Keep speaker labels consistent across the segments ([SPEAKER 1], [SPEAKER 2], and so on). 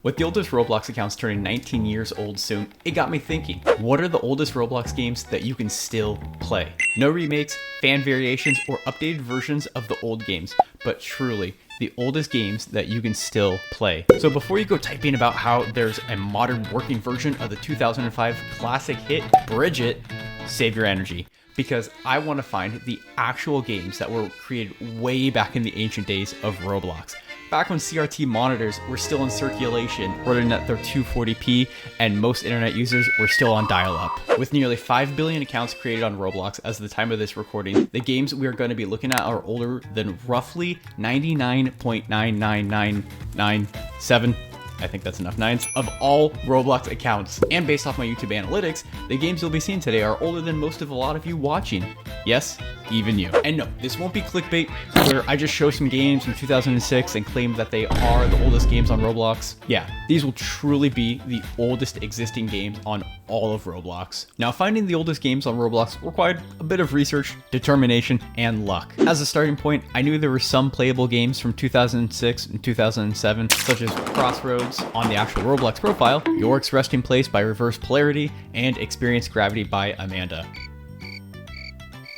[SPEAKER 1] With the oldest Roblox accounts turning 19 years old soon, it got me thinking, what are the oldest Roblox games that you can still play? No remakes, fan variations, or updated versions of the old games, but truly, the oldest games that you can still play. So before you go typing about how there's a modern working version of the 2005 classic hit, Bridget, save your energy. Because I want to find the actual games that were created way back in the ancient days of Roblox. Back when CRT monitors were still in circulation, running at their 240p, and most internet users were still on dial-up. With nearly 5 billion accounts created on Roblox as of the time of this recording, the games we are going to be looking at are older than roughly 99.99997, I think that's enough nines, of all Roblox accounts. And based off my YouTube analytics, the games you'll be seeing today are older than most of a lot of you watching. Yes, even you. And no, this won't be clickbait, where I just show some games from 2006 and claim that they are the oldest games on Roblox. Yeah, these will truly be the oldest existing games on all of Roblox. Now, finding the oldest games on Roblox required a bit of research, determination, and luck. As a starting point, I knew there were some playable games from 2006 and 2007, such as Crossroads on the actual Roblox profile, York's Resting Place by Reverse Polarity, and Experience Gravity by Amanda.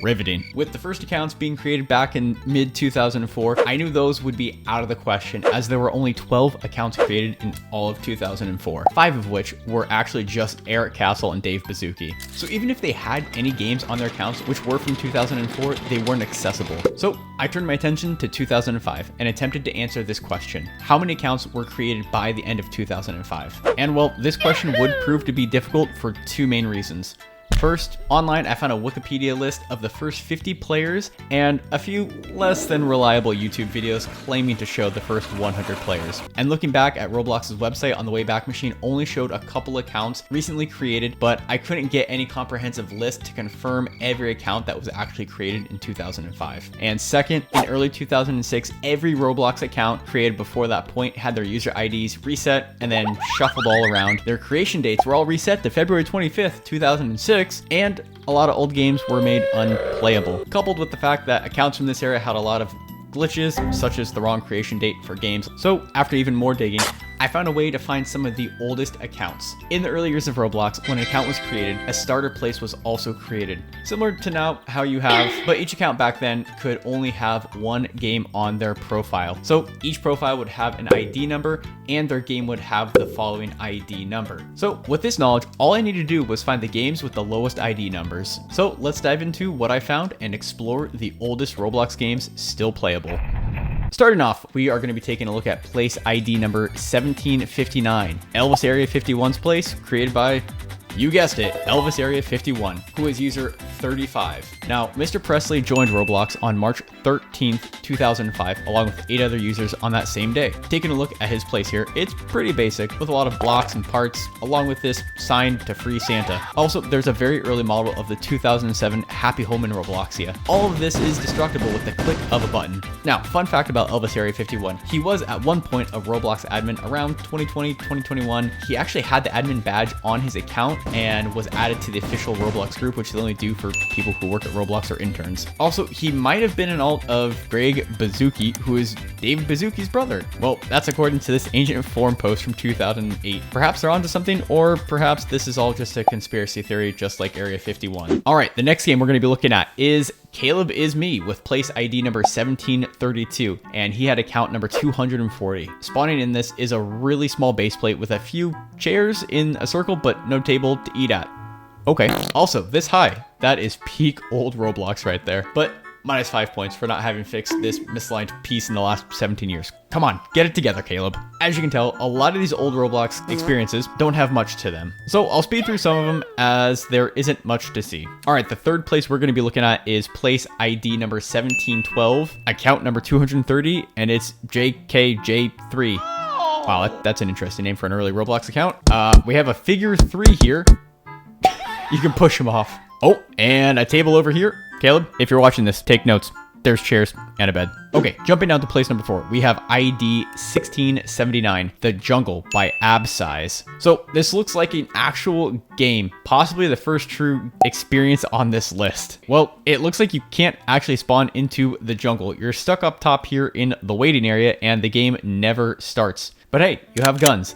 [SPEAKER 1] Riveting. With the first accounts being created back in mid-2004, I knew those would be out of the question, as there were only 12 accounts created in all of 2004, 5 of which were actually just Eric Castle and Dave Bazooki. So even if they had any games on their accounts which were from 2004, they weren't accessible. So I turned my attention to 2005 and attempted to answer this question. How many accounts were created by the end of 2005? And well, this question would prove to be difficult for two main reasons. First, online I found a Wikipedia list of the first 50 players and a few less than reliable YouTube videos claiming to show the first 100 players. And looking back at Roblox's website on the Wayback Machine only showed a couple accounts recently created, but I couldn't get any comprehensive list to confirm every account that was actually created in 2005. And second, in early 2006, every Roblox account created before that point had their user IDs reset and then shuffled all around. Their creation dates were all reset to February 25th, 2006, and a lot of old games were made unplayable, coupled with the fact that accounts from this era had a lot of glitches, such as the wrong creation date for games. So after even more digging, I found a way to find some of the oldest accounts. In the early years of Roblox, when an account was created, a starter place was also created. Similar to now how you have, but each account back then could only have one game on their profile. So each profile would have an ID number and their game would have the following ID number. So with this knowledge, all I needed to do was find the games with the lowest ID numbers. So let's dive into what I found and explore the oldest Roblox games still playable. Starting off, we are going to be taking a look at place ID number 1759, Elvis Area 51's place, created by, you guessed it, Elvis Area 51, who is user 35. Now, Mr. Presley joined Roblox on March 13th, 2005, along with 8 other users on that same day. Taking a look at his place here, it's pretty basic, with a lot of blocks and parts, along with this sign to free Santa. Also, there's a very early model of the 2007 Happy Home in Robloxia. All of this is destructible with the click of a button. Now, fun fact about Elvis Area 51, he was at one point a Roblox admin around 2020, 2021. He actually had the admin badge on his account and was added to the official Roblox group, which they only do for people who work at Roblox or interns. Also, he might have been an alt of Greg Bazooki, who is David Bazooki's brother. Well, that's according to this ancient forum post from 2008. Perhaps they're onto something, or perhaps this is all just a conspiracy theory, just like Area 51. All right, the next game we're going to be looking at is Caleb Is Me with place ID number 1732, and he had account number 240. Spawning in this is a really small base plate with a few chairs in a circle, but no table to eat at. Okay, also this high, that is peak old Roblox right there, but minus 5 points for not having fixed this misaligned piece in the last 17 years. Come on, get it together, Caleb. As you can tell, a lot of these old Roblox experiences don't have much to them. So I'll speed through some of them as there isn't much to see. All right, the third place we're gonna be looking at is place ID number 1712, account number 230, and it's JKJ3. Wow, that's an interesting name for an early Roblox account. We have a figure 3 here. You can push him off. Oh, and a table over here. Caleb, if you're watching this, take notes. There's chairs and a bed. Okay, jumping down to place number 4, we have ID 1679, The Jungle by Absize. So this looks like an actual game, possibly the first true experience on this list. Well, it looks like you can't actually spawn into the jungle. You're stuck up top here in the waiting area and the game never starts. But hey, you have guns.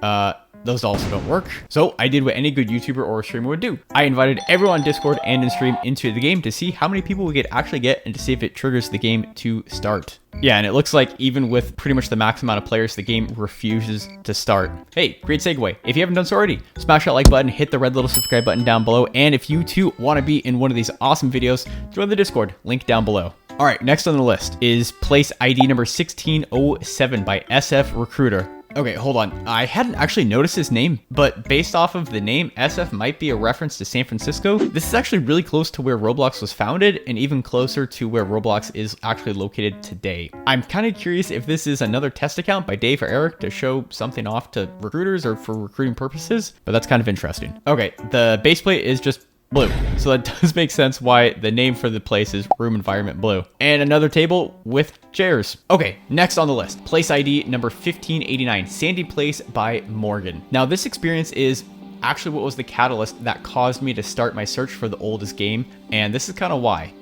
[SPEAKER 1] Those also don't work. So I did what any good YouTuber or streamer would do. I invited everyone on Discord and in stream into the game to see how many people we could actually get and to see if it triggers the game to start. Yeah, and it looks like even with pretty much the max amount of players, the game refuses to start. Hey, great segue. If you haven't done so already, smash that like button, hit the red little subscribe button down below. And if you too want to be in one of these awesome videos, join the Discord, link down below. All right, next on the list is place ID number 1607 by SF Recruiter. Okay, hold on. I hadn't actually noticed his name, but based off of the name, SF might be a reference to San Francisco. This is actually really close to where Roblox was founded and even closer to where Roblox is actually located today. I'm kind of curious if this is another test account by Dave or Eric to show something off to recruiters or for recruiting purposes, but that's kind of interesting. Okay, the base plate is just blue. So that does make sense why the name for the place is Room Environment Blue. And another table with chairs. Okay, next on the list, place ID number 1589, Sandy Place by Morgan. Now this experience is actually what was the catalyst that caused me to start my search for the oldest game, and this is kind of why.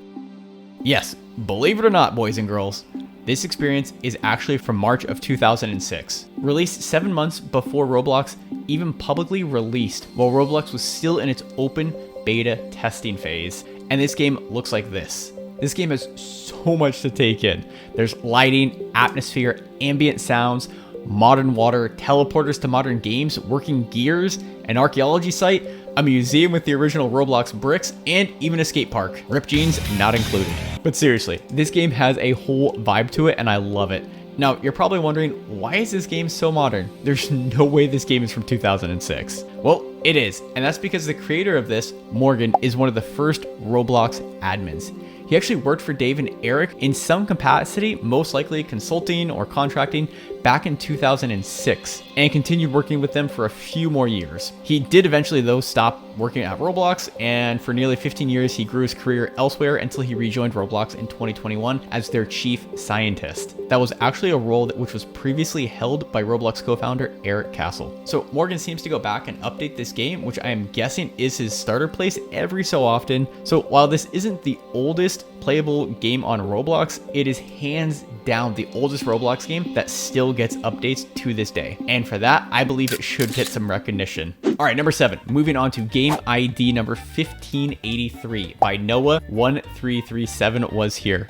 [SPEAKER 1] Yes, believe it or not, boys and girls, this experience is actually from March of 2006. Released 7 months before Roblox even publicly released, while Roblox was still in its open beta testing phase. And this game looks like this. This game has so much to take in. There's lighting, atmosphere, ambient sounds, modern water, teleporters to modern games, working gears, an archaeology site, a museum with the original Roblox bricks, and even a skate park. Ripped jeans not included. But seriously, this game has a whole vibe to it and I love it. Now, you're probably wondering, why is this game so modern? There's no way this game is from 2006. Well, it is, and that's because the creator of this, Morgan, is one of the first Roblox admins. He actually worked for Dave and Eric in some capacity, most likely consulting or contracting, back in 2006, and continued working with them for a few more years. He did eventually, though, stop working at Roblox, and for nearly 15 years, he grew his career elsewhere until he rejoined Roblox in 2021 as their chief scientist. That was actually a role which was previously held by Roblox co-founder Eric Castle. So Morgan seems to go back and update this game, which I am guessing is his starter place every so often. So while this isn't the oldest playable game on Roblox, it is hands down the oldest Roblox game that still gets updates to this day. And for that, I believe it should get some recognition. All right, number 7, moving on to game ID number 1583 by Noah1337 was here.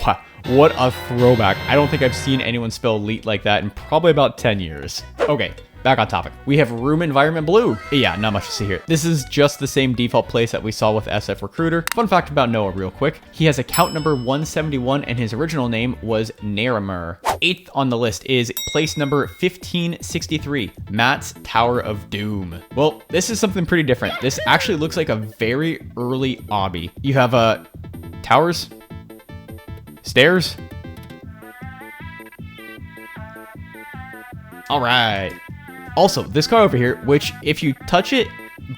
[SPEAKER 1] Wow, what a throwback. I don't think I've seen anyone spell elite like that in probably about 10 years. Okay, back on topic. We have Room Environment Blue. Yeah, not much to see here. This is just the same default place that we saw with SF Recruiter. Fun fact about Noah real quick. He has account number 171 and his original name was Naramur. 8th on the list is place number 1563, Matt's Tower of Doom. Well, this is something pretty different. This actually looks like a very early obby. You have towers, stairs. All right. Also, this car over here, which if you touch it,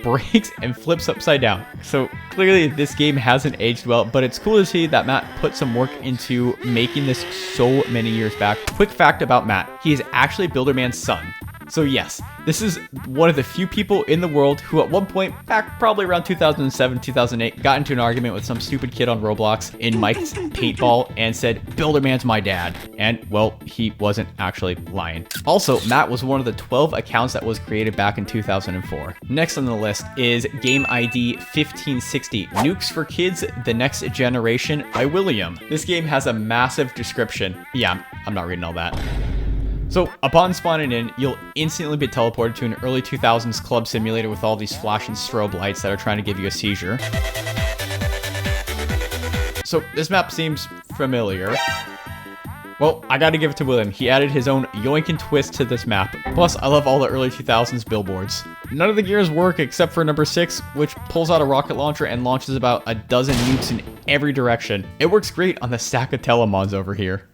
[SPEAKER 1] breaks and flips upside down. So clearly this game hasn't aged well, but it's cool to see that Matt put some work into making this so many years back. Quick fact about Matt, he is actually Builderman's son. So yes, this is one of the few people in the world who at one point, back probably around 2007, 2008, got into an argument with some stupid kid on Roblox in Mike's paintball and said, Builderman's my dad. And well, he wasn't actually lying. Also, Matt was one of the 12 accounts that was created back in 2004. Next on the list is game ID 1560, Nukes for Kids, The Next Generation by William. This game has a massive description. Yeah, I'm not reading all that. So upon spawning in, you'll instantly be teleported to an early 2000s club simulator with all these flashing strobe lights that are trying to give you a seizure. So this map seems familiar. Well, I gotta give it to William. He added his own yoink and twist to this map. Plus, I love all the early 2000s billboards. None of the gears work except for number 6, which pulls out a rocket launcher and launches about a dozen nukes in every direction. It works great on the stack of telemods over here.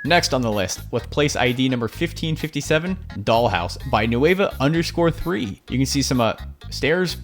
[SPEAKER 1] Next on the list, with place ID number 1557, Dollhouse by Nueva_3. You can see some stairs,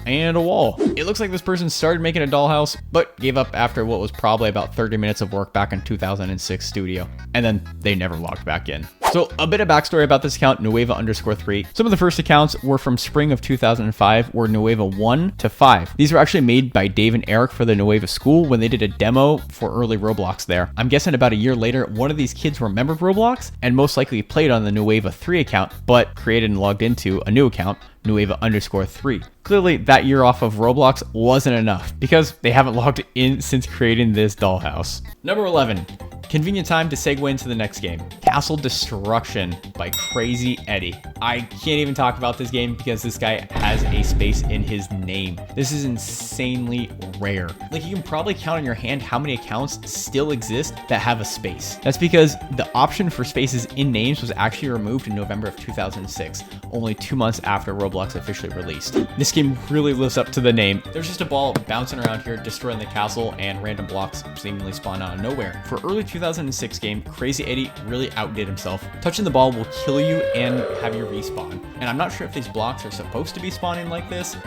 [SPEAKER 1] and a wall. It looks like this person started making a dollhouse, but gave up after what was probably about 30 minutes of work back in 2006 studio. And then they never logged back in. So a bit of backstory about this account, Nueva_3. Some of the first accounts were from spring of 2005, were Nueva 1 to 5. These were actually made by Dave and Eric for the Nueva school when they did a demo for early Roblox there. I'm guessing about a year later, one of these kids remembered Roblox and most likely played on the Nueva 3 account, but created and logged into a new account, Nueva_3. Clearly, that year off of Roblox wasn't enough because they haven't logged in since creating this dollhouse. Number 11. Convenient time to segue into the next game. Castle Destruction by Crazy Eddie. I can't even talk about this game because this guy has a space in his name. This is insanely rare. Like, you can probably count on your hand how many accounts still exist that have a space. That's because the option for spaces in names was actually removed in November of 2006, only 2 months after Roblox officially released. This game really lives up to the name. There's just a ball bouncing around here, destroying the castle, and random blocks seemingly spawn out of nowhere. For early 2006 game, Crazy Eddie really outdid himself. Touching the ball will kill you and have you respawn. And I'm not sure if these blocks are supposed to be spawning like this,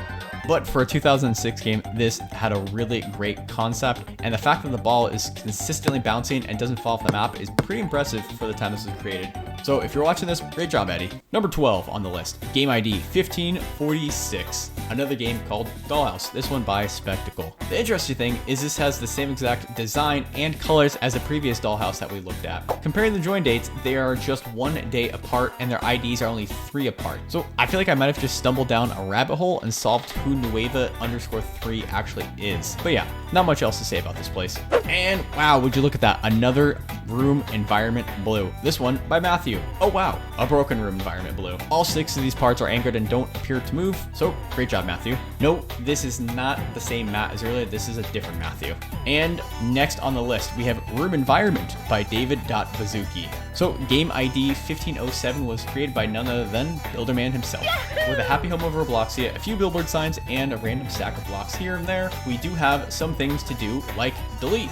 [SPEAKER 1] but for a 2006 game, this had a really great concept, and the fact that the ball is consistently bouncing and doesn't fall off the map is pretty impressive for the time this was created. So if you're watching this, great job, Eddie. Number 12 on the list, game ID 1546, another game called Dollhouse, this one by Spectacle. The interesting thing is this has the same exact design and colors as the previous Dollhouse that we looked at. Comparing the join dates, they are just 1 day apart and their IDs are only 3 apart. So I feel like I might have just stumbled down a rabbit hole and solved who Nueva_3 actually is. But yeah, not much else to say about this place. And wow, would you look at that, another room environment blue. This one by Matthew. Oh wow, a broken room environment blue. All 6 of these parts are anchored and don't appear to move, so great job, Matthew. No, this is not the same Matt as earlier, this is a different Matthew. And next on the list, we have Room Environment by David.Bazuki. So game ID 1507 was created by none other than Builderman himself. With a happy home of Robloxia, a few billboard signs, and a random stack of blocks here and there, we do have some things to do, like delete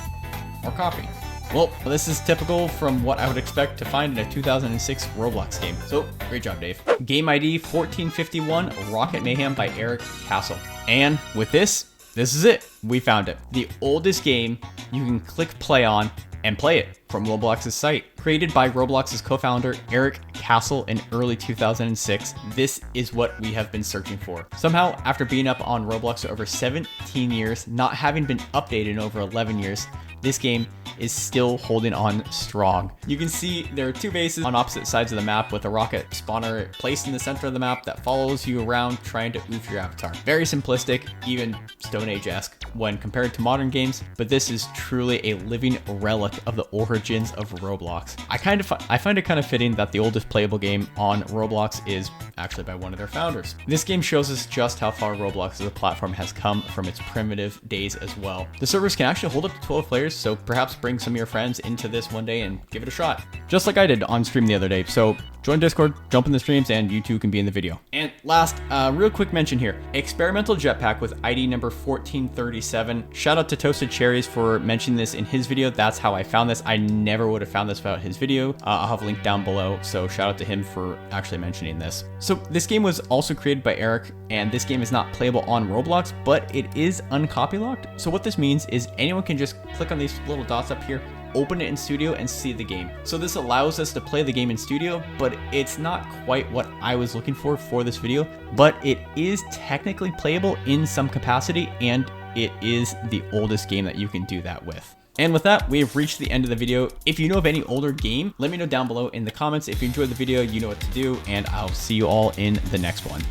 [SPEAKER 1] or copy. Well, this is typical from what I would expect to find in a 2006 Roblox game. So, great job, Dave. Game ID 1451, Rocket Mayhem by Eric Castle. And with this is it. We found it. The oldest game you can click play on and play it from Roblox's site. Created by Roblox's co-founder Eric Castle in early 2006, this is what we have been searching for. Somehow, after being up on Roblox for over 17 years, not having been updated in over 11 years, this game is still holding on strong. You can see there are 2 bases on opposite sides of the map with a rocket spawner placed in the center of the map that follows you around trying to oof your avatar. Very simplistic, even Stone Age-esque when compared to modern games, but this is truly a living relic of the origins of Roblox. I find it kind of fitting that the oldest playable game on Roblox is actually by one of their founders. This game shows us just how far Roblox as a platform has come from its primitive days as well. The servers can actually hold up to 12 players, so perhaps bring some of your friends into this one day and give it a shot. Just like I did on stream the other day. So join Discord, jump in the streams, and you too can be in the video. And last, real quick mention here, experimental jetpack with ID number 1437. Shout out to Toastedcherries for mentioning this in his video. That's how I found this. I never would have found this without his video. I'll have a link down below, so shout out to him for actually mentioning this. So this game was also created by Eric, and this game is not playable on Roblox, but it is uncopy locked. So what this means is anyone can just click on these little dots up here, open it in studio, and see the game. So this allows us to play the game in studio, but it's not quite what I was looking for this video, but it is technically playable in some capacity, and it is the oldest game that you can do that with. And with that, we have reached the end of the video. If you know of any older game, let me know down below in the comments. If you enjoyed the video, you know what to do, and I'll see you all in the next one.